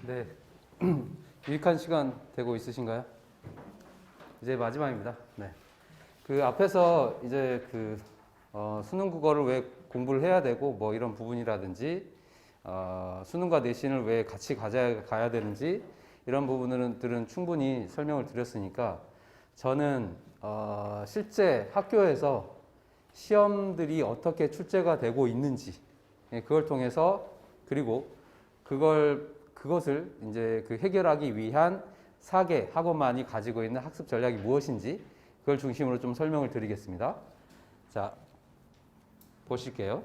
네, 유익한 시간 되고 있으신가요? 이제 마지막입니다. 네. 그 앞에서 이제 수능 국어를 왜 공부를 해야 되고 뭐 이런 부분이라든지 수능과 내신을 왜 같이 가야 되는지 이런 부분들은 충분히 설명을 드렸으니까 저는 실제 학교에서 시험들이 어떻게 출제가 되고 있는지 그걸 통해서 그리고 그것을 이제 해결하기 위한 사계 학원만이 가지고 있는 학습 전략이 무엇인지 그걸 중심으로 좀 설명을 드리겠습니다. 자, 보실게요.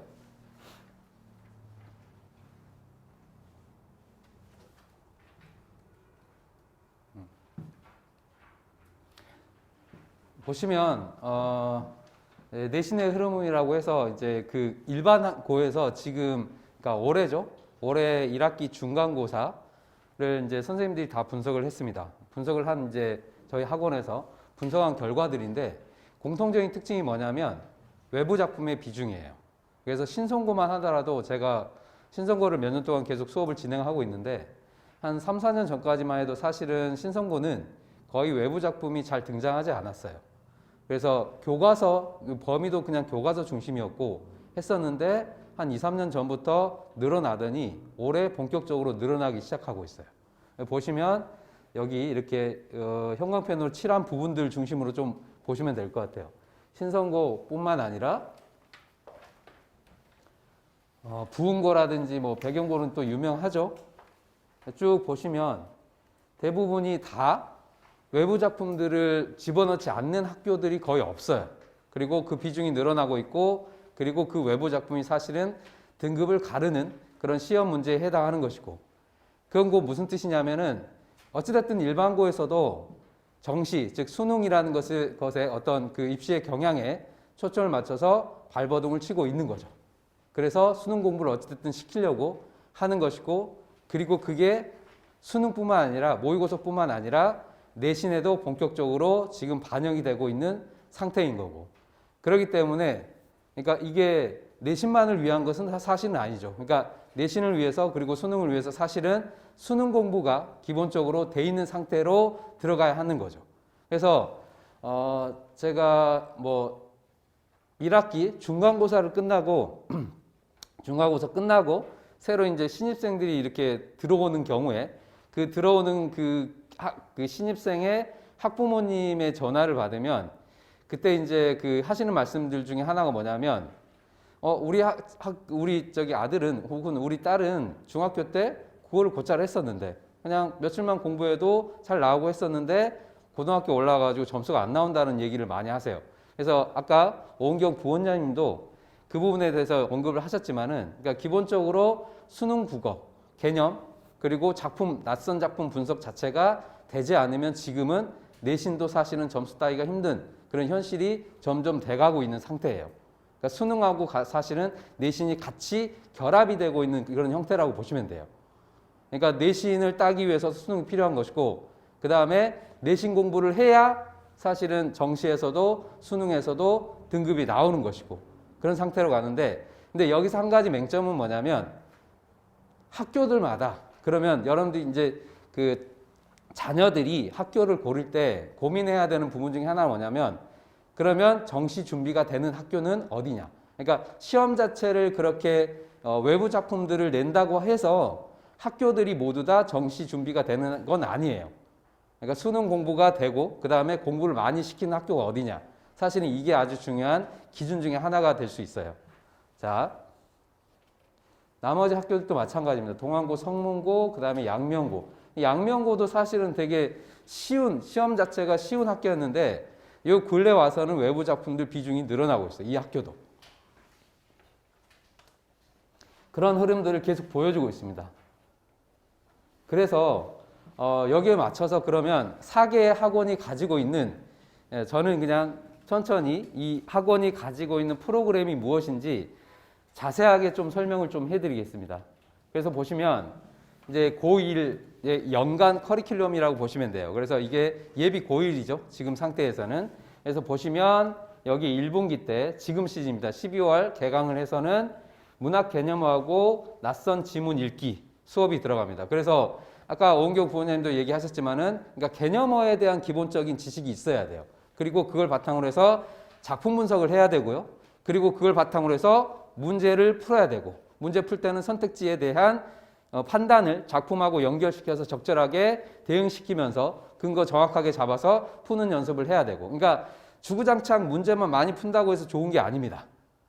보시면 내신의 흐름이라고 해서 이제 그 일반 고에서 지금 그러니까 올해죠. 올해 1학기 중간고사를 이제 선생님들이 다 분석을 했습니다. 분석을 한 이제 저희 학원에서 분석한 결과들인데 공통적인 특징이 뭐냐면 외부 작품의 비중이에요. 그래서 신성고만 하더라도 제가 신성고를 몇 년 동안 계속 수업을 진행하고 있는데 한 3, 4년 전까지만 해도 사실은 신성고는 거의 외부 작품이 잘 등장하지 않았어요. 그래서 교과서, 범위도 그냥 교과서 중심이었고 했었는데 한 2, 3년 전부터 늘어나더니 올해 본격적으로 늘어나기 시작하고 있어요. 보시면 여기 이렇게 형광펜으로 칠한 부분들 중심으로 좀 보시면 될 것 같아요. 신성고뿐만 아니라 부흥고라든지 뭐 배경고는 또 유명하죠. 쭉 보시면 대부분이 다 외부 작품들을 집어넣지 않는 학교들이 거의 없어요. 그리고 그 비중이 늘어나고 있고 그리고 그 외부 작품이 사실은 등급을 가르는 그런 시험 문제에 해당하는 것이고 그건 곧 무슨 뜻이냐면은 어찌됐든 일반고에서도 정시, 즉 수능이라는 것의 어떤 그 입시의 경향에 초점을 맞춰서 발버둥을 치고 있는 거죠. 그래서 수능 공부를 어찌됐든 시키려고 하는 것이고 그리고 그게 수능뿐만 아니라 모의고사뿐만 아니라 내신에도 본격적으로 지금 반영이 되고 있는 상태인 거고 그렇기 때문에 그러니까 이게 내신만을 위한 것은 사실은 아니죠. 그러니까 내신을 위해서 그리고 수능을 위해서 사실은 수능 공부가 기본적으로 돼 있는 상태로 들어가야 하는 거죠. 그래서 제가 뭐 1학기 중간고사를 끝나고 중간고사 끝나고 새로 이제 신입생들이 이렇게 들어오는 경우에 그 들어오는 그 신입생의 학부모님의 전화를 받으면 그때 이제 그 하시는 말씀들 중에 하나가 뭐냐면 우리 저기 아들은 혹은 우리 딸은 중학교 때 국어를 곧잘 했었는데 그냥 며칠만 공부해도 잘 나오고 했었는데 고등학교 올라가가지고 점수가 안 나온다는 얘기를 많이 하세요. 그래서 아까 오은경 부원장님도 그 부분에 대해서 언급을 하셨지만은 그러니까 기본적으로 수능 국어 개념 그리고 작품 낯선 작품 분석 자체가 되지 않으면 지금은 내신도 사실은 점수 따기가 힘든 그런 현실이 점점 돼가고 있는 상태예요. 그러니까 수능하고 사실은 내신이 같이 결합이 되고 있는 그런 형태라고 보시면 돼요. 그러니까 내신을 따기 위해서 수능이 필요한 것이고 그 다음에 내신 공부를 해야 사실은 정시에서도 수능에서도 등급이 나오는 것이고 그런 상태로 가는데 근데 여기서 한 가지 맹점은 뭐냐면 학교들마다 그러면 여러분들이 이제 그 자녀들이 학교를 고를 때 고민해야 되는 부분 중에 하나는 뭐냐면 그러면 정시 준비가 되는 학교는 어디냐. 그러니까 시험 자체를 그렇게 외부 작품들을 낸다고 해서 학교들이 모두 다 정시 준비가 되는 건 아니에요. 그러니까 수능 공부가 되고 그 다음에 공부를 많이 시키는 학교가 어디냐. 사실은 이게 아주 중요한 기준 중에 하나가 될 수 있어요. 자, 나머지 학교들도 마찬가지입니다. 동안고, 성문고, 그 다음에 양명고. 양명고도 사실은 되게 쉬운 시험 자체가 쉬운 학교였는데 이 근래 와서는 외부 작품들 비중이 늘어나고 있어요. 이 학교도. 그런 흐름들을 계속 보여주고 있습니다. 그래서 여기에 맞춰서 그러면 4개의 학원이 가지고 있는 저는 그냥 천천히 이 학원이 가지고 있는 프로그램이 무엇인지 자세하게 좀 설명을 좀 해드리겠습니다. 그래서 보시면 이제 고1 연간 커리큘럼이라고 보시면 돼요. 그래서 이게 예비 고1이죠. 지금 상태에서는. 그래서 보시면 여기 1분기 때 지금 시즌입니다. 12월 개강을 해서는 문학 개념하고 낯선 지문 읽기 수업이 들어갑니다. 그래서 아까 오은경 부원장님도 얘기하셨지만은 그러니까 개념어에 대한 기본적인 지식이 있어야 돼요. 그리고 그걸 바탕으로 해서 작품 분석을 해야 되고요. 그리고 그걸 바탕으로 해서 문제를 풀어야 되고 문제 풀 때는 선택지에 대한 판단을 작품하고 연결시켜서 적절하게 대응시키면서 근거 정확하게 잡아서 푸는 연습을 해야 되고 그러니까 주구장창 문제만 많이 푼다고 해서 좋은 게 아닙니다.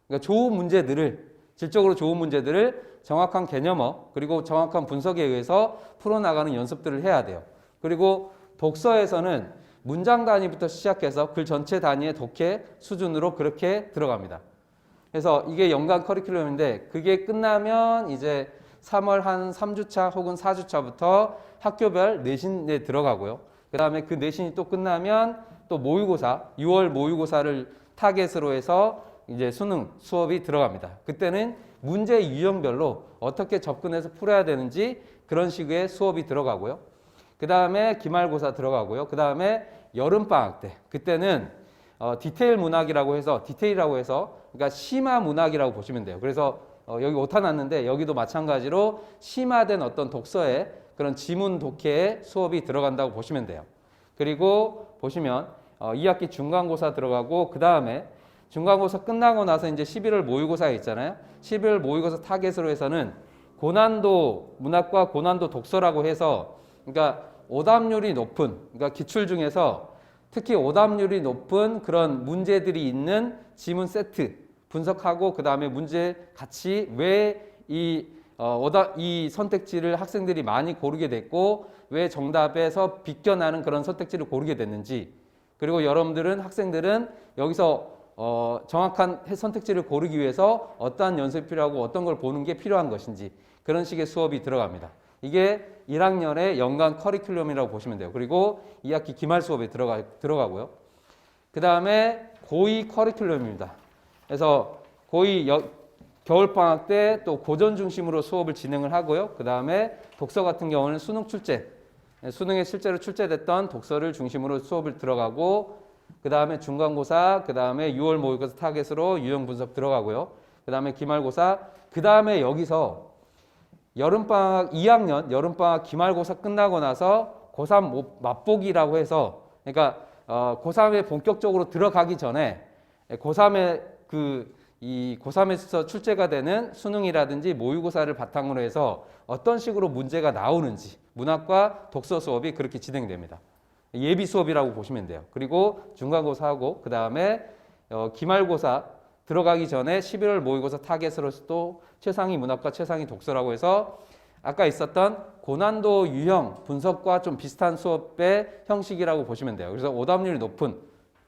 그러니까 좋은 문제들을 질적으로 좋은 문제들을 정확한 개념어 그리고 정확한 분석에 의해서 풀어나가는 연습들을 해야 돼요. 그리고 독서에서는 문장 단위부터 시작해서 글 전체 단위의 독해 수준으로 그렇게 들어갑니다. 그래서 이게 연간 커리큘럼인데 그게 끝나면 이제 3월 한 3주차 혹은 4주차부터 학교별 내신에 들어가고요. 그 다음에 그 내신이 또 끝나면 또 모의고사, 6월 모의고사를 타겟으로 해서 이제 수능 수업이 들어갑니다. 그때는 문제 유형별로 어떻게 접근해서 풀어야 되는지 그런 식의 수업이 들어가고요. 그 다음에 기말고사 들어가고요. 그 다음에 여름방학 때 그때는 디테일 문학이라고 해서 디테일이라고 해서 그러니까 심화 문학이라고 보시면 돼요. 그래서 여기 오타 났는데 여기도 마찬가지로 심화된 어떤 독서의 그런 지문 독해의 수업이 들어간다고 보시면 돼요. 그리고 보시면 2학기 중간고사 들어가고 그 다음에 중간고사 끝나고 나서 이제 11월 모의고사 있잖아요. 11월 모의고사 타겟으로 해서는 고난도 문학과 고난도 독서라고 해서 그러니까 오답률이 높은 그러니까 기출 중에서 특히 오답률이 높은 그런 문제들이 있는 지문 세트 분석하고 그 다음에 문제 같이 왜 이 선택지를 학생들이 많이 고르게 됐고 왜 정답에서 비껴나는 그런 선택지를 고르게 됐는지 그리고 여러분들은 학생들은 여기서 정확한 선택지를 고르기 위해서 어떠한 연습이 필요하고 어떤 걸 보는 게 필요한 것인지 그런 식의 수업이 들어갑니다. 이게 1학년의 연간 커리큘럼이라고 보시면 돼요. 그리고 2학기 기말 수업에 들어가고요. 그 다음에 고2 커리큘럼입니다. 그래서 고2 겨울방학 때 또 고전 중심으로 수업을 진행을 하고요. 그 다음에 독서 같은 경우는 수능 출제, 수능에 실제로 출제됐던 독서를 중심으로 수업을 들어가고 그 다음에 중간고사, 그 다음에 6월 모의고사 타겟으로 유형 분석 들어가고요. 그 다음에 기말고사, 그 다음에 여기서 여름방학 2학년 여름방학 기말고사 끝나고 나서 고3 맛보기라고 해서 그러니까 고3에 본격적으로 들어가기 전에 고3에 이 고3에서 출제가 되는 수능이라든지 모의고사를 바탕으로 해서 어떤 식으로 문제가 나오는지 문학과 독서 수업이 그렇게 진행됩니다. 예비 수업이라고 보시면 돼요. 그리고 중간고사하고 그 다음에 기말고사 들어가기 전에 11월 모의고사 타겟으로 또 최상위 문학과 최상위 독서라고 해서 아까 있었던 고난도 유형 분석과 좀 비슷한 수업의 형식이라고 보시면 돼요. 그래서 오답률이 높은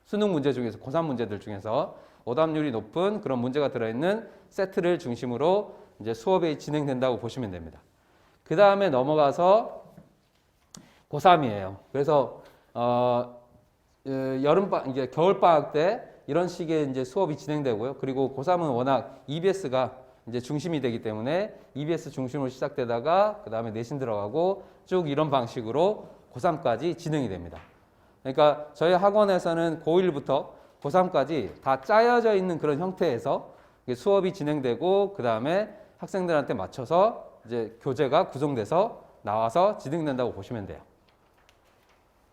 수능 문제 중에서 고3 문제들 중에서 오답률이 높은 그런 문제가 들어있는 세트를 중심으로 이제 수업이 진행된다고 보시면 됩니다. 그 다음에 넘어가서 고3이에요. 그래서 이제 겨울방학 때 이런 식의 이제 수업이 진행되고요. 그리고 고3은 워낙 EBS가 이제 중심이 되기 때문에 EBS 중심으로 시작되다가 그 다음에 내신 들어가고 쭉 이런 방식으로 고3까지 진행이 됩니다. 그러니까 저희 학원에서는 고1부터 고3까지 다 짜여져 있는 그런 형태에서 수업이 진행되고 그 다음에 학생들한테 맞춰서 이제 교재가 구성돼서 나와서 진행된다고 보시면 돼요.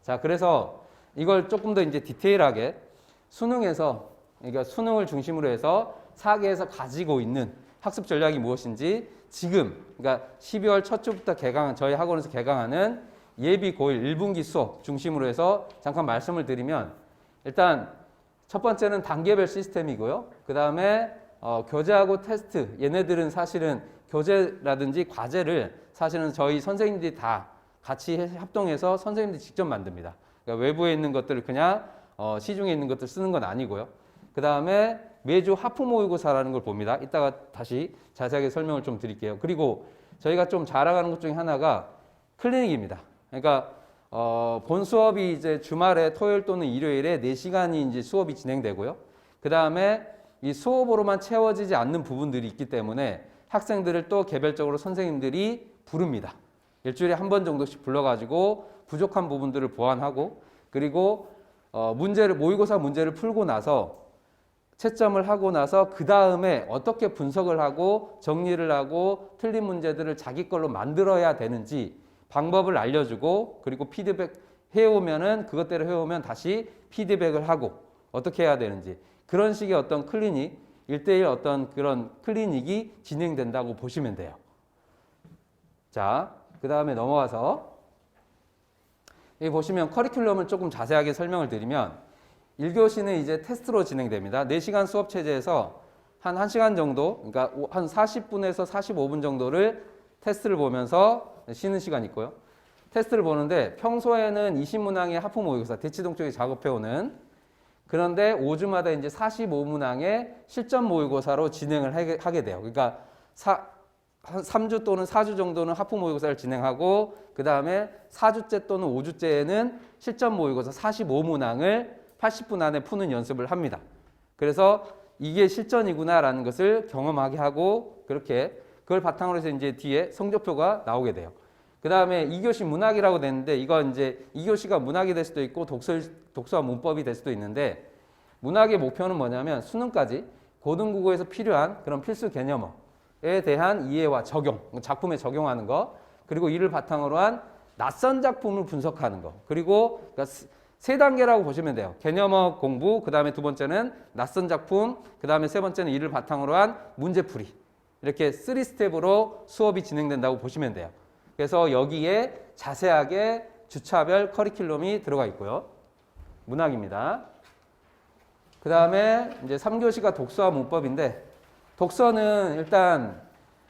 자, 그래서 이걸 조금 더 이제 디테일하게 수능에서 그러니까 수능을 중심으로 해서 4개에서 가지고 있는 학습 전략이 무엇인지 지금 그러니까 12월 첫 주부터 저희 학원에서 개강하는 예비 고1 1분기 수업 중심으로 해서 잠깐 말씀을 드리면 일단 첫 번째는 단계별 시스템이고요. 그 다음에 교재하고 테스트 얘네들은 사실은 교재라든지 과제를 사실은 저희 선생님들이 다 같이 합동해서 선생님들이 직접 만듭니다. 그러니까 외부에 있는 것들을 그냥 시중에 있는 것들 쓰는 건 아니고요. 그 다음에 매주 하프 모의고사라는 걸 봅니다. 이따가 다시 자세하게 설명을 좀 드릴게요. 그리고 저희가 좀 자랑하는 것 중에 하나가 클리닉입니다. 그러니까 본 수업이 이제 주말에 토요일 또는 일요일에 4시간이 이제 수업이 진행되고요. 그 다음에 이 수업으로만 채워지지 않는 부분들이 있기 때문에 학생들을 또 개별적으로 선생님들이 부릅니다. 일주일에 한 번 정도씩 불러가지고 부족한 부분들을 보완하고 그리고 모의고사 문제를 풀고 나서 채점을 하고 나서 그 다음에 어떻게 분석을 하고 정리를 하고 틀린 문제들을 자기 걸로 만들어야 되는지 방법을 알려주고 그리고 피드백 해오면은 그것대로 해오면 다시 피드백을 하고 어떻게 해야 되는지 그런 식의 어떤 클리닉 1대1 어떤 그런 클리닉이 진행된다고 보시면 돼요. 자, 그 다음에 넘어가서 여기 보시면 커리큘럼을 조금 자세하게 설명을 드리면 1교시는 이제 테스트로 진행됩니다. 4시간 수업 체제에서 한 1시간 정도, 그러니까 한 40분에서 45분 정도를 테스트를 보면서 쉬는 시간이 있고요. 테스트를 보는데 평소에는 20문항의 하프 모의고사, 대치동 쪽에 작업해오는 그런데 5주마다 이제 45문항의 실전 모의고사로 진행을 하게 돼요. 그러니까 한 3주 또는 4주 정도는 하프 모의고사를 진행하고 그 다음에 4주째 또는 5주째에는 실전 모의고사 45문항을 80분 안에 푸는 연습을 합니다. 그래서 이게 실전이구나라는 것을 경험하게 하고 그렇게 그걸 바탕으로 해서 이제 뒤에 성적표가 나오게 돼요. 그 다음에 2교시 문학이라고 되는데 이거 이제 2교시가 문학이 될 수도 있고 독서와 문법이 될 수도 있는데 문학의 목표는 뭐냐면 수능까지 고등국어에서 필요한 그런 필수 개념어에 대한 이해와 적용, 작품에 적용하는 거 그리고 이를 바탕으로 한 낯선 작품을 분석하는 거 그리고 그러니까 세 단계라고 보시면 돼요. 개념어 공부, 그 다음에 두 번째는 낯선 작품, 그 다음에 세 번째는 이를 바탕으로 한 문제풀이 이렇게 3스텝으로 수업이 진행된다고 보시면 돼요. 그래서 여기에 자세하게 주차별 커리큘럼이 들어가 있고요. 문학입니다. 그 다음에 이제 3교시가 독서와 문법인데 독서는 일단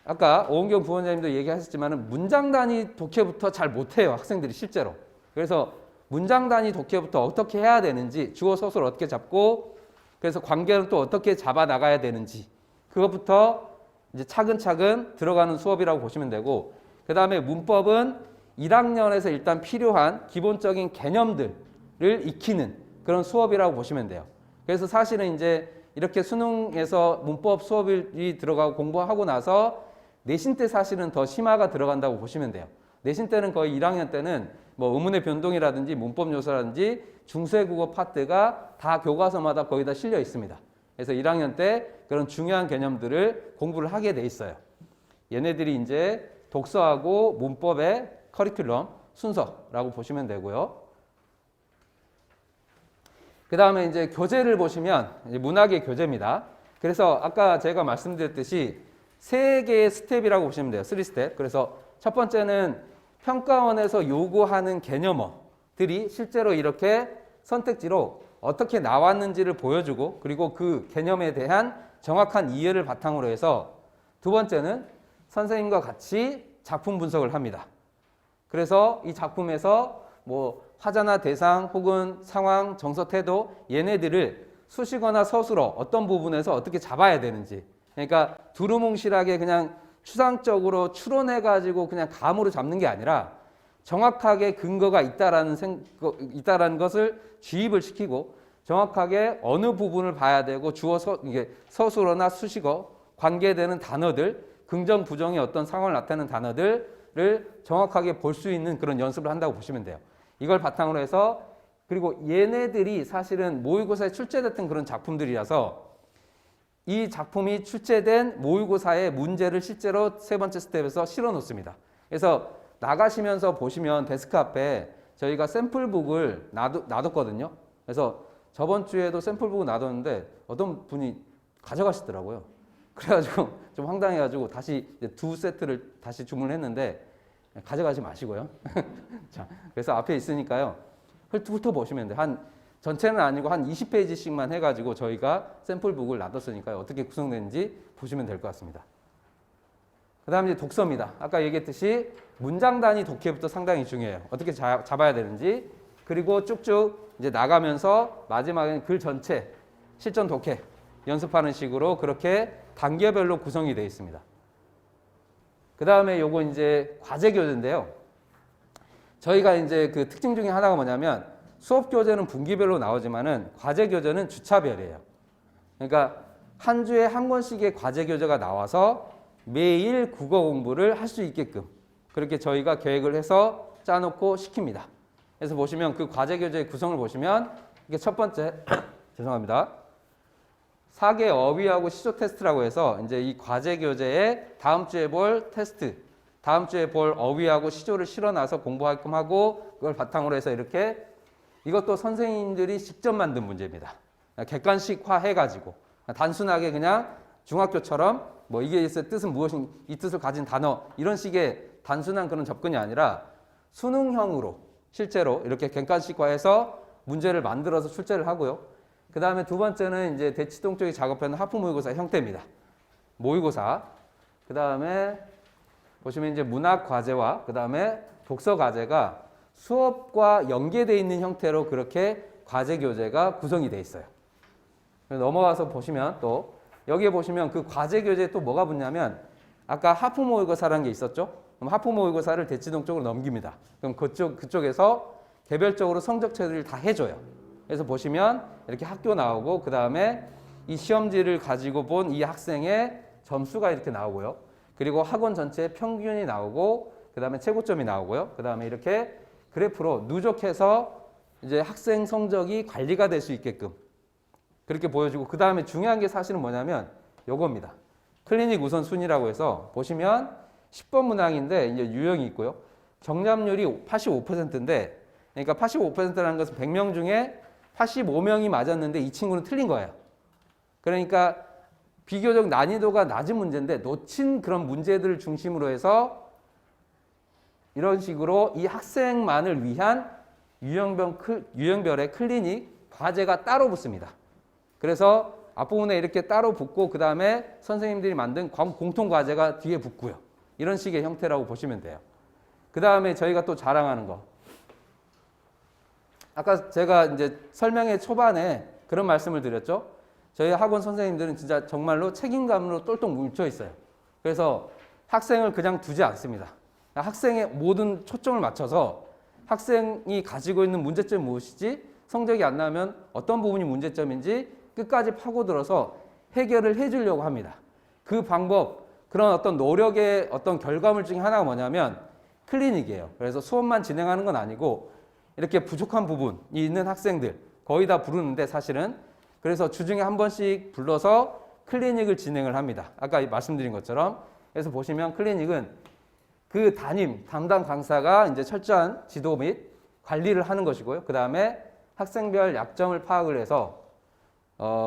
아까 오은경 부원장님도 얘기하셨지만 문장 단위 독해부터 잘 못해요. 학생들이 실제로. 그래서 문장 단위 독해부터 어떻게 해야 되는지 주어 서술 어떻게 잡고 그래서 관계는 또 어떻게 잡아 나가야 되는지 그것부터 이제 차근차근 들어가는 수업이라고 보시면 되고 그 다음에 문법은 1학년에서 일단 필요한 기본적인 개념들을 익히는 그런 수업이라고 보시면 돼요. 그래서 사실은 이제 이렇게 수능에서 문법 수업이 들어가고 공부하고 나서 내신 때 사실은 더 심화가 들어간다고 보시면 돼요. 내신 때는 거의 1학년 때는 뭐 의문의 변동이라든지 문법 요소라든지 중세국어 파트가 다 교과서마다 거의 다 실려 있습니다. 그래서 1학년 때 그런 중요한 개념들을 공부를 하게 돼 있어요. 얘네들이 이제 독서하고 문법의 커리큘럼 순서라고 보시면 되고요. 그 다음에 이제 교재를 보시면 이제 문학의 교재입니다. 그래서 아까 제가 말씀드렸듯이 3개의 스텝이라고 보시면 돼요. 3스텝. 그래서 첫 번째는 평가원에서 요구하는 개념어들이 실제로 이렇게 선택지로 어떻게 나왔는지를 보여주고 그리고 그 개념에 대한 정확한 이해를 바탕으로 해서 두 번째는 선생님과 같이 작품 분석을 합니다. 그래서 이 작품에서 뭐 화자나 대상 혹은 상황, 정서, 태도 얘네들을 수식어나 서술어 어떤 부분에서 어떻게 잡아야 되는지 그러니까 두루뭉실하게 그냥 추상적으로 추론해가지고 그냥 감으로 잡는 게 아니라 정확하게 근거가 있다라는 것을 주입을 시키고 정확하게 어느 부분을 봐야 되고 이게 서술어나 수식어 관계되는 단어들 긍정, 부정의 어떤 상황을 나타내는 단어들을 정확하게 볼 수 있는 그런 연습을 한다고 보시면 돼요. 이걸 바탕으로 해서 그리고 얘네들이 사실은 모의고사에 출제됐던 그런 작품들이라서 이 작품이 출제된 모의고사의 문제를 실제로 세 번째 스텝에서 실어 놓습니다. 그래서 나가시면서 보시면 데스크 앞에 저희가 샘플북을 놔뒀거든요. 그래서 저번 주에도 샘플북을 놔뒀는데 어떤 분이 가져가시더라고요. 그래가지고 좀 황당해가지고 다시 2세트를 다시 주문을 했는데 가져가지 마시고요. 자, 그래서 앞에 있으니까요. 훑어보시면 돼요. 전체는 아니고 한 20페이지씩만 해가지고 저희가 샘플북을 놔뒀으니까요. 어떻게 구성되는지 보시면 될 것 같습니다. 그 다음에 이제 독서입니다. 아까 얘기했듯이 문장 단위 독해부터 상당히 중요해요. 어떻게 잡아야 되는지 그리고 쭉쭉 이제 나가면서 마지막에는 글 전체 실전 독해 연습하는 식으로 그렇게 단계별로 구성이 되어 있습니다. 그 다음에 요거 이제 과제 교재인데요. 저희가 이제 그 특징 중에 하나가 뭐냐면 수업 교재는 분기별로 나오지만은 과제 교재는 주차별이에요. 그러니까 한 주에 한 권씩의 과제 교재가 나와서 매일 국어 공부를 할 수 있게끔 그렇게 저희가 계획을 해서 짜놓고 시킵니다. 그래서 보시면 그 과제 교재의 구성을 보시면 이게 첫 번째 죄송합니다. 4개 어휘하고 시조 테스트라고 해서 이제 이 과제 교재에 다음 주에 볼 테스트 다음 주에 볼 어휘하고 시조를 실어놔서 공부하게끔 하고 그걸 바탕으로 해서 이렇게 이것도 선생님들이 직접 만든 문제입니다. 객관식화 해가지고 단순하게 그냥 중학교처럼 뭐 이게 있을 뜻은 무엇인 이 뜻을 가진 단어 이런 식의 단순한 그런 접근이 아니라 수능형으로 실제로 이렇게 객관식화해서 문제를 만들어서 출제를 하고요. 그 다음에 두 번째는 이제 대치동적인 작업하는 하프 모의고사 형태입니다. 모의고사. 그 다음에 보시면 이제 문학 과제와 그 다음에 독서 과제가 수업과 연계되어 있는 형태로 그렇게 과제 교재가 구성이 되어 있어요. 넘어가서 보시면 또 여기에 보시면 그 과제 교재에 또 뭐가 붙냐면 아까 하프 모의고사라는 게 있었죠. 그럼 하프 모의고사를 대치동 쪽으로 넘깁니다. 그럼 그쪽에서 개별적으로 성적 처리를 다 해줘요. 그래서 보시면 이렇게 학교 나오고 그 다음에 이 시험지를 가지고 본 이 학생의 점수가 이렇게 나오고요. 그리고 학원 전체의 평균이 나오고 그 다음에 최고점이 나오고요. 그 다음에 이렇게 그래프로 누적해서 이제 학생 성적이 관리가 될 수 있게끔 그렇게 보여주고 그 다음에 중요한 게 사실은 뭐냐면 요겁니다. 클리닉 우선순위라고 해서 보시면 10번 문항인데 이제 유형이 있고요. 정답률이 85%인데 그러니까 85%라는 것은 100명 중에 85명이 맞았는데 이 친구는 틀린 거예요. 그러니까 비교적 난이도가 낮은 문제인데 놓친 그런 문제들을 중심으로 해서 이런 식으로 이 학생만을 위한 유형별의 클리닉 과제가 따로 붙습니다. 그래서 앞부분에 이렇게 따로 붙고 그 다음에 선생님들이 만든 공통 과제가 뒤에 붙고요. 이런 식의 형태라고 보시면 돼요. 그 다음에 저희가 또 자랑하는 거. 아까 제가 이제 설명의 초반에 그런 말씀을 드렸죠. 저희 학원 선생님들은 진짜 정말로 책임감으로 똘똘 뭉쳐 있어요. 그래서 학생을 그냥 두지 않습니다. 학생의 모든 초점을 맞춰서 학생이 가지고 있는 문제점이 무엇이지, 성적이 안 나오면 어떤 부분이 문제점인지 끝까지 파고들어서 해결을 해주려고 합니다. 그 방법, 그런 어떤 노력의 어떤 결과물 중에 하나가 뭐냐면 클리닉이에요. 그래서 수업만 진행하는 건 아니고 이렇게 부족한 부분이 있는 학생들 거의 다 부르는데 사실은 그래서 주중에 한 번씩 불러서 클리닉을 진행을 합니다. 아까 말씀드린 것처럼. 그래서 보시면 클리닉은 그 담당 강사가 이제 철저한 지도 및 관리를 하는 것이고요. 그 다음에 학생별 약점을 파악을 해서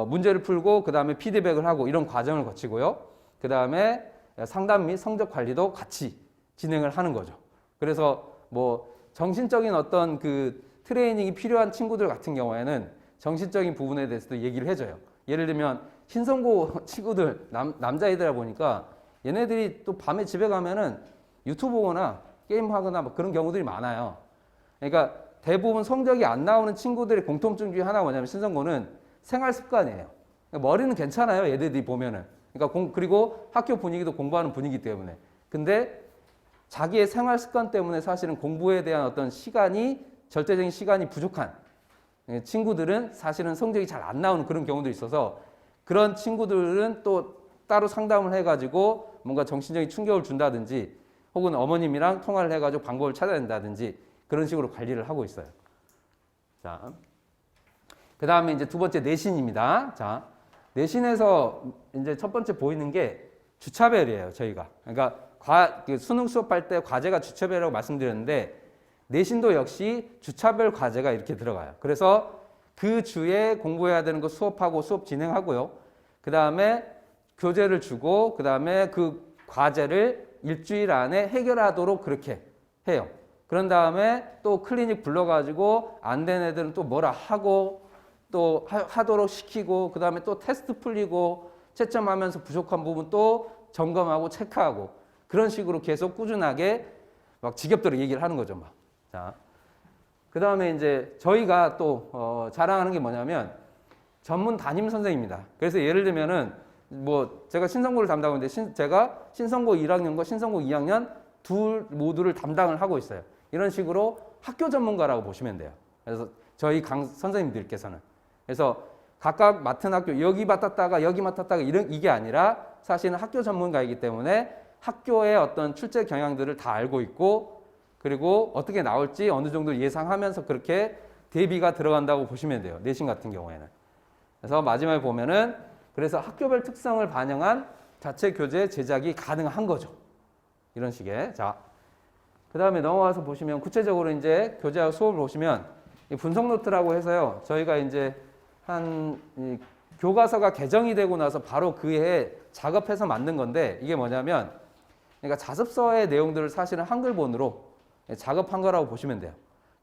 문제를 풀고 그 다음에 피드백을 하고 이런 과정을 거치고요. 그 다음에 상담 및 성적 관리도 같이 진행을 하는 거죠. 그래서 뭐 정신적인 어떤 그 트레이닝이 필요한 친구들 같은 경우에는 정신적인 부분에 대해서도 얘기를 해줘요. 예를 들면 신성고 친구들 남자애들이다 보니까 얘네들이 또 밤에 집에 가면은 유튜브 보거나 게임하거나 뭐 그런 경우들이 많아요. 그러니까 대부분 성적이 안 나오는 친구들의 공통점 중에 하나가 뭐냐면 신성고는 생활 습관이에요. 그러니까 머리는 괜찮아요. 얘네들이 보면은. 그러니까 그리고 학교 분위기도 공부하는 분위기 때문에. 근데 자기의 생활 습관 때문에 사실은 공부에 대한 어떤 시간이 절대적인 시간이 부족한 친구들은 사실은 성적이 잘 안 나오는 그런 경우도 있어서 그런 친구들은 또 따로 상담을 해가지고 뭔가 정신적인 충격을 준다든지 혹은 어머님이랑 통화를 해가지고 방법을 찾아낸다든지 그런 식으로 관리를 하고 있어요. 자. 그 다음에 이제 두 번째 내신입니다. 자, 내신에서 이제 첫 번째 보이는 게 주차별이에요, 저희가. 그러니까 수능 수업할 때 과제가 주차별이라고 말씀드렸는데 내신도 역시 주차별 과제가 이렇게 들어가요. 그래서 그 주에 공부해야 되는 거 수업하고 수업 진행하고요. 그 다음에 교재를 주고 그 다음에 그 과제를 일주일 안에 해결하도록 그렇게 해요. 그런 다음에 또 클리닉 불러가지고 안 된 애들은 또 뭐라 하고 또 하도록 시키고 그 다음에 또 테스트 풀리고 채점하면서 부족한 부분 또 점검하고 체크하고 그런 식으로 계속 꾸준하게 막 지겹도록 얘기를 하는 거죠. 막. 자, 그 다음에 이제 저희가 또 자랑하는 게 뭐냐면 전문 담임 선생입니다. 그래서 예를 들면은 뭐 제가 신성고를 담당하고 있는데 제가 신성고 1학년과 신성고 2학년 둘 모두를 담당을 하고 있어요. 이런 식으로 학교 전문가라고 보시면 돼요. 그래서 저희 선생님들께서는. 그래서 각각 맡은 학교 여기 맡았다가 여기 맡았다가 이게 아니라 사실은 학교 전문가이기 때문에 학교의 어떤 출제 경향들을 다 알고 있고 그리고 어떻게 나올지 어느 정도 예상하면서 그렇게 대비가 들어간다고 보시면 돼요. 내신 같은 경우에는. 그래서 마지막에 보면은 그래서 학교별 특성을 반영한 자체 교재 제작이 가능한 거죠. 이런 식의. 자, 그 다음에 넘어와서 보시면 구체적으로 이제 교재와 수업을 보시면 이 분석 노트라고 해서요. 저희가 이제 이 교과서가 개정이 되고 나서 바로 그해 작업해서 만든 건데 이게 뭐냐면 그러니까 자습서의 내용들을 사실은 한글본으로 작업한 거라고 보시면 돼요.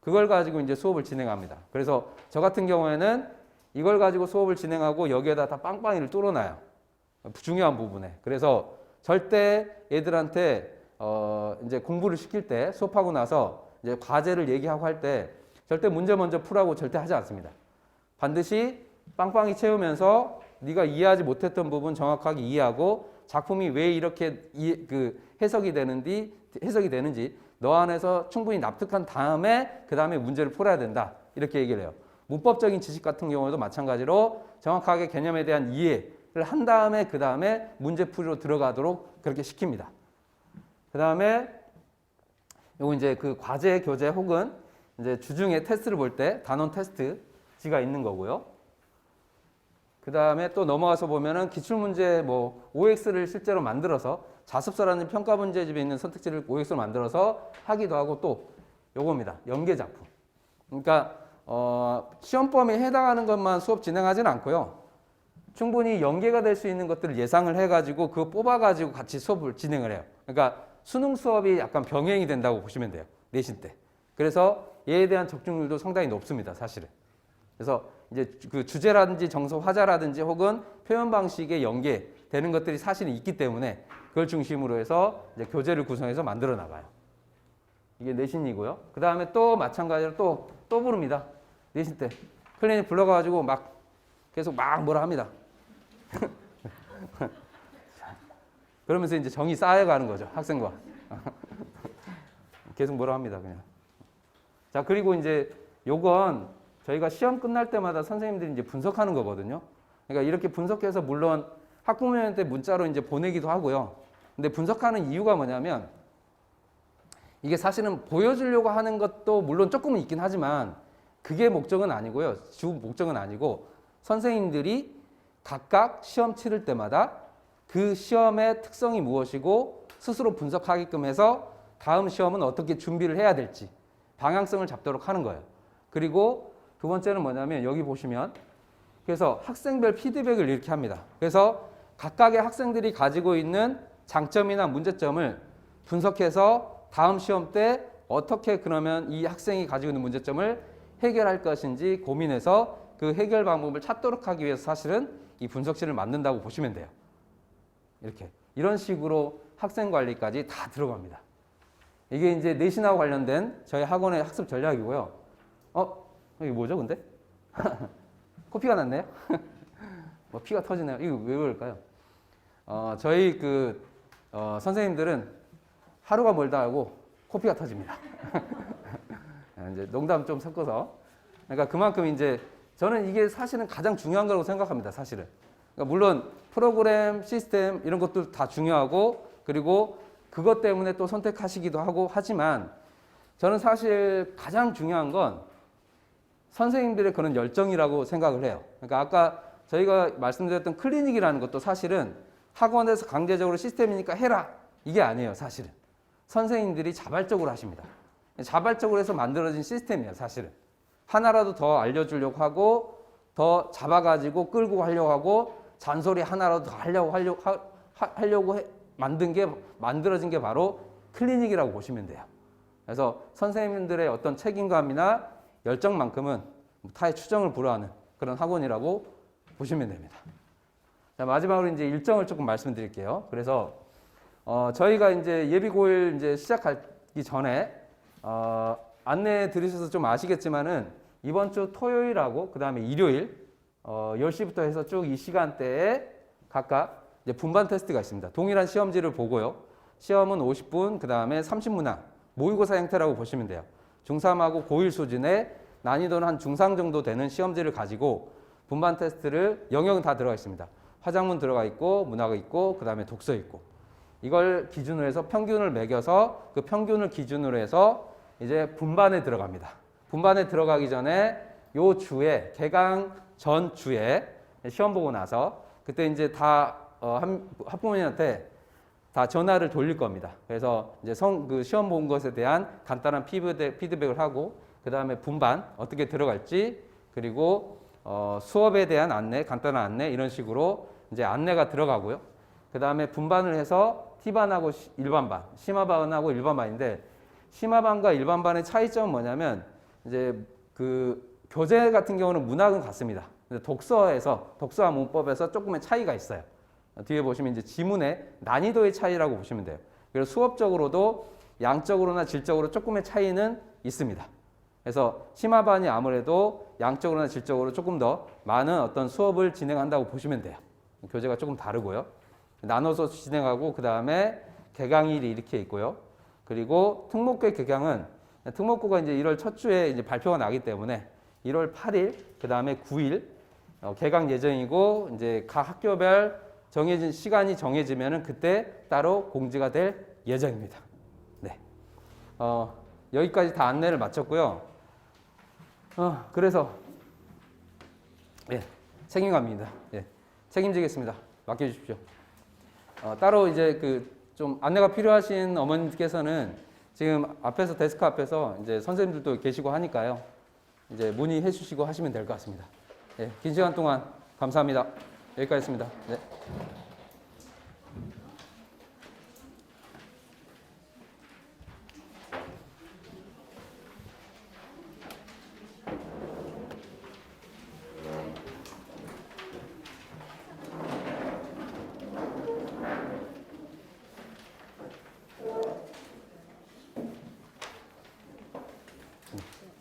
그걸 가지고 이제 수업을 진행합니다. 그래서 저 같은 경우에는 이걸 가지고 수업을 진행하고 여기에다 다 빵빵이를 뚫어놔요. 중요한 부분에. 그래서 절대 얘들한테 이제 공부를 시킬 때 수업하고 나서 이제 과제를 얘기하고 할 때 절대 문제 먼저 풀라고 절대 하지 않습니다. 반드시 빵빵히 채우면서 네가 이해하지 못했던 부분 정확하게 이해하고 작품이 왜 이렇게 해석이 되는지 너 안에서 충분히 납득한 다음에 그 다음에 문제를 풀어야 된다. 이렇게 얘기를 해요. 문법적인 지식 같은 경우에도 마찬가지로 정확하게 개념에 대한 이해를 한 다음에 그 다음에 문제 풀이로 들어가도록 그렇게 시킵니다. 그 다음에 요거 이제 그 과제 교재 혹은 이제 주중에 테스트를 볼 때 단원 테스트지가 있는 거고요. 그 다음에 또 넘어가서 보면은 기출문제 뭐 OX를 실제로 만들어서 자습서라는 평가 문제집에 있는 선택지를 OX로 만들어서 하기도 하고 또 요겁니다. 연계 작품. 그러니까 시험 범위에 해당하는 것만 수업 진행하지는 않고요. 충분히 연계가 될 수 있는 것들을 예상을 해가지고 그거 뽑아가지고 같이 수업을 진행을 해요. 그러니까 수능 수업이 약간 병행이 된다고 보시면 돼요. 내신 때. 그래서 얘에 대한 적중률도 상당히 높습니다. 사실은. 그래서 이제 그 주제라든지 정서 화자라든지 혹은 표현 방식에 연계되는 것들이 사실은 있기 때문에 그걸 중심으로 해서 이제 교재를 구성해서 만들어 나가요. 이게 내신이고요. 그 다음에 또 마찬가지로 또 부릅니다. 내신 때. 클리닉 불러가지고 막 계속 막 뭐라 합니다. 그러면서 이제 정이 쌓여가는 거죠. 학생과. 계속 뭐라 합니다. 그냥. 자, 그리고 이제 요건 저희가 시험 끝날 때마다 선생님들이 이제 분석하는 거거든요. 그러니까 이렇게 분석해서 물론 학부모님한테 문자로 이제 보내기도 하고요. 근데 분석하는 이유가 뭐냐면 이게 사실은 보여주려고 하는 것도 물론 조금은 있긴 하지만 그게 목적은 아니고요. 주 목적은 아니고 선생님들이 각각 시험 치를 때마다 그 시험의 특성이 무엇이고 스스로 분석하게끔 해서 다음 시험은 어떻게 준비를 해야 될지 방향성을 잡도록 하는 거예요. 그리고 두 번째는 뭐냐면 여기 보시면 그래서 학생별 피드백을 이렇게 합니다. 그래서 각각의 학생들이 가지고 있는 장점이나 문제점을 분석해서 다음 시험 때 어떻게 그러면 이 학생이 가지고 있는 문제점을 해결할 것인지 고민해서 그 해결 방법을 찾도록 하기 위해서 사실은 이 분석실을 만든다고 보시면 돼요. 이렇게 이런 식으로 학생 관리까지 다 들어갑니다. 이게 이제 내신하고 관련된 저희 학원의 학습 전략이고요. 이게 뭐죠, 근데? 코피가 났네요? 뭐 피가 터지네요. 이거 왜 그럴까요? 저희 선생님들은 하루가 멀다 하고 코피가 터집니다. 이제 농담 좀 섞어서. 그러니까 그만큼 이제 저는 이게 사실은 가장 중요한 거라고 생각합니다, 사실은. 그러니까 물론 프로그램, 시스템 이런 것도 다 중요하고 그리고 그것 때문에 또 선택하시기도 하고 하지만 저는 사실 가장 중요한 건 선생님들의 그런 열정이라고 생각을 해요. 그러니까 아까 저희가 말씀드렸던 클리닉이라는 것도 사실은 학원에서 강제적으로 시스템이니까 해라 이게 아니에요, 사실은. 선생님들이 자발적으로 하십니다. 자발적으로 해서 만들어진 시스템이에요, 사실은. 하나라도 더 알려주려고 하고 더 잡아가지고 끌고 하려고 하고 잔소리 하나라도 더 하려고 만들어진 게 바로 클리닉이라고 보시면 돼요. 그래서 선생님들의 어떤 책임감이나 열정만큼은 타의 추정을 불허하는 그런 학원이라고 보시면 됩니다. 자, 마지막으로 이제 일정을 조금 말씀드릴게요. 그래서 저희가 이제 예비 고일 이제 시작하기 전에 안내해 드리셔서 좀 아시겠지만은 이번 주 토요일하고 그 다음에 일요일 10시부터 해서 쭉 이 시간대에 각각 이제 분반 테스트가 있습니다. 동일한 시험지를 보고요. 시험은 50분, 그 다음에 30문항 모의고사 형태라고 보시면 돼요. 중3하고 고1 수준의 난이도는 한 중3 정도 되는 시험지를 가지고 분반 테스트를 영역은 다 들어가 있습니다. 화작문 들어가 있고 문화가 있고 그 다음에 독서 있고 이걸 기준으로 해서 평균을 매겨서 그 평균을 기준으로 해서 이제 분반에 들어갑니다. 분반에 들어가기 전에 요 주에 개강 전 주에 시험 보고 나서 그때 이제 다 학부모님한테 다 전화를 돌릴 겁니다. 그래서 이제 그 시험 본 것에 대한 간단한 피드백을 하고 그 다음에 분반 어떻게 들어갈지 그리고 수업에 대한 안내, 간단한 안내 이런 식으로 이제 안내가 들어가고요. 그 다음에 분반을 해서 T반하고 일반반, 심화반하고 일반반인데 심화반과 일반반의 차이점은 뭐냐면 이제 그 교재 같은 경우는 문학은 같습니다. 근데 독서와 문법에서 조금의 차이가 있어요. 뒤에 보시면 이제 지문의 난이도의 차이라고 보시면 돼요. 그래서 수업적으로도 양적으로나 질적으로 조금의 차이는 있습니다. 그래서 심화반이 아무래도 양적으로나 질적으로 조금 더 많은 어떤 수업을 진행한다고 보시면 돼요. 교재가 조금 다르고요. 나눠서 진행하고 그 다음에 개강일이 이렇게 있고요. 그리고 특목고 개강은 특목고가 이제 1월 첫 주에 이제 발표가 나기 때문에 1월 8일 그 다음에 9일 개강 예정이고 이제 각 학교별 정해진 시간이 정해지면은 그때 따로 공지가 될 예정입니다. 네. 여기까지 다 안내를 마쳤고요. 그래서 예, 책임감입니다. 예, 책임지겠습니다. 맡겨주십시오. 따로 이제 그 좀 안내가 필요하신 어머님께서는 지금 앞에서 데스크 앞에서 이제 선생님들도 계시고 하니까요. 이제 문의해 주시고 하시면 될 것 같습니다. 예, 긴 시간 동안 감사합니다. 여기까지 했습니다. 네.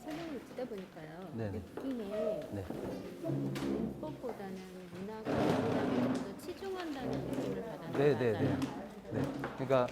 설명을 듣다 보니까요. 네네. 느낌에 네. 문법보다는 문학을 좀 더 치중한다는 느낌을 네, 받았는데 네, 네. 네. 그러니까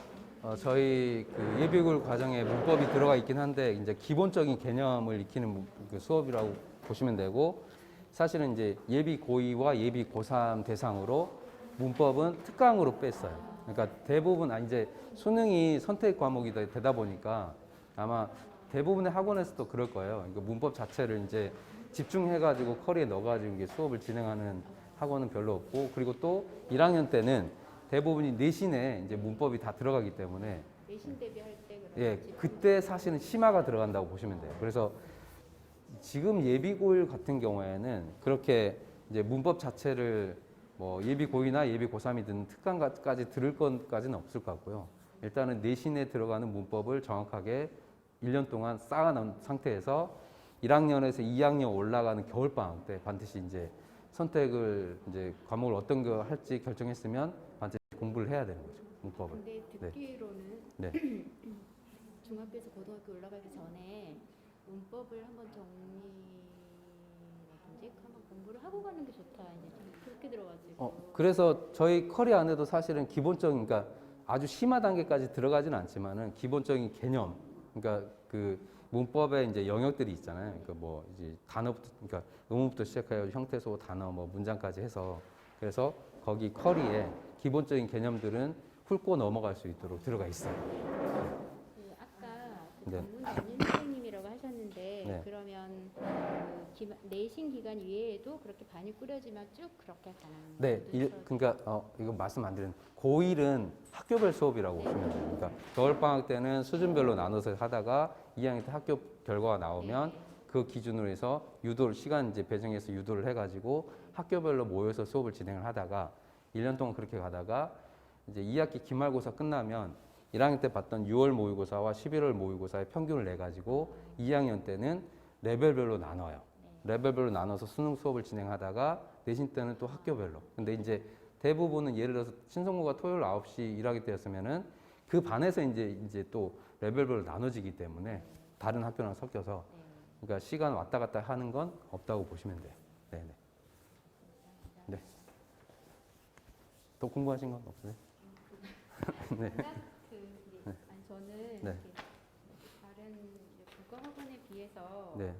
저희 그 예비고일 과정에 문법이 들어가 있긴 한데 이제 기본적인 개념을 익히는 그 수업이라고 보시면 되고 사실은 이제 예비 고2와 예비 고3 대상으로 문법은 특강으로 뺐어요. 그러니까 대부분 이제 수능이 선택 과목이 되다 보니까 아마 대부분의 학원에서도 그럴 거예요. 그러니까 문법 자체를 이제 집중해가지고 커리에 넣어가지고 이게 수업을 진행하는 학원은 별로 없고 그리고 또 1학년 때는 대부분이 내신에 이제 문법이 다 들어가기 때문에 내신 대비할 때 그런 예, 거지. 그때 사실은 심화가 들어간다고 보시면 돼요. 그래서 지금 예비고일 같은 경우에는 그렇게 이제 문법 자체를 뭐 예비고이나 예비고3이든 특강까지 들을 것까지는 없을 것 같고요. 일단은 내신에 들어가는 문법을 정확하게 1년 동안 쌓아놓은 상태에서 1학년에서 2학년 올라가는 겨울방학 때 반드시 이제 선택을 이제 과목을 어떤 거 할지 결정했으면 반드시 공부를 해야 되는 거죠. 문법을. 근데 듣기로는 네. 중학교에서 고등학교 올라가기 전에 문법을 한번 정리라든지 한번 공부를 하고 가는 게 좋다. 이제 좀 그렇게 들어가지고. 그래서 저희 커리 안에도 사실은 기본적인, 그러니까 아주 심화 단계까지 들어가지는 않지만은 기본적인 개념, 그러니까 그 문법의 이제 영역들이 있잖아요. 그러니까 뭐 이제 단어부터, 그러니까 의문부터 시작해서 형태소, 단어, 뭐 문장까지 해서 그래서 거기 커리에 기본적인 개념들은 훑고 넘어갈 수 있도록 들어가 있어요. 그 아까 그 네. 전문 담임 선생님이라고 하셨는데 네. 그러면 내신 기간 이외에도 그렇게 반이 꾸려지면 쭉 그렇게 가는 네, 그러니까 이거 말씀 안 드린 고1은 학교별 수업이라고 보시면 돼요. 그러니까 겨울방학 때는 수준별로 나눠서 하다가 2학년 때 학교 결과가 나오면 그 기준으로 해서 유도를 시간 이제 배정해서 유도를 해가지고 학교별로 모여서 수업을 진행을 하다가 1년 동안 그렇게 가다가 이제 2학기 기말고사 끝나면 1학년 때 봤던 6월 모의고사와 11월 모의고사의 평균을 내 가지고 2학년 때는 레벨별로 나눠요. 레벨별로 나눠서 수능 수업을 진행하다가 내신 때는 또 학교별로. 근데 이제 대부분은 예를 들어서 신성고가 토요일 9시 일하게 되었으면은 그 반에서 이제 또 레벨별로 나눠지기 때문에 다른 학교랑 섞여서 그러니까 시간 왔다 갔다 하는 건 없다고 보시면 돼요. 네네. 네. 더 궁금하신 건 없으세요? 네. 아니 저는 네. 다른 국어 학원에 비해서 네.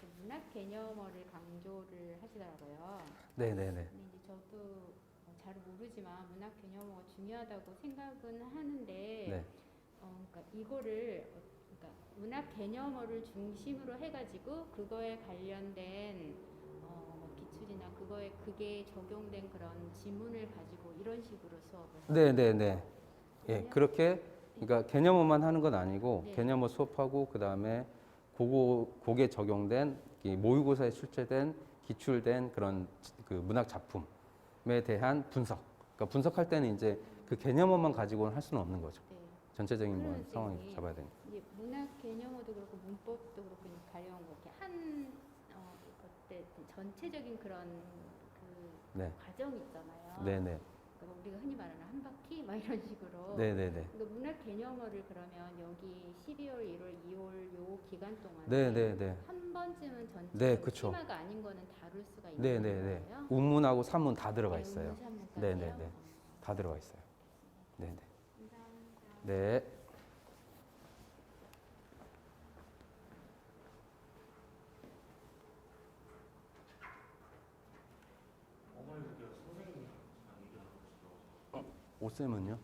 그 문학 개념어를 강조를 하시더라고요. 네네네. 근데 이제 저도 잘 모르지만 문학 개념어가 중요하다고 생각은 하는데, 네. 그러니까 이거를 그러니까 문학 개념어를 중심으로 해가지고 그거에 관련된 뭐 기출이나 그게 적용된 그런 지문을 가지고 이런 식으로 수업을. 네네네. 예, 그렇게 그러니까 개념어만 하는 건 아니고 네. 개념어 수업하고 그 다음에 그게 적용된 이 모의고사에 출제된 기출된 그런 그 문학 작품에 대한 분석. 그러니까 분석할 때는 이제 그 개념어만 가지고는 할 수는 없는 거죠. 네. 전체적인 뭐 그러면 상황을 선생님, 잡아야 되니까. 이제 문학 개념어도 그렇고 문법도 그렇고 이제 가령 이렇게 한 그때 전체적인 그런 그 네, 과정이 있잖아요. 네, 네, 그러니까 우리가 흔히 말하는 한 바퀴 막 이런 식으로. 네, 네, 네, 그러니까 문학 개념어를 그러면 여기 12월, 1월, 2월 요 기간 동안에 네, 네, 네, 한 번쯤은 전체 네, 그쵸. 심화가 아닌 거는 다룰 수가 있는 네, 네, 네. 거예요. 운문하고 산문 다 들어가 네, 있어요. 운문산문까지요? 네, 네, 네, 다 들어가 있어요. 네, 네, 감사합니다. 네. 오쌤은요?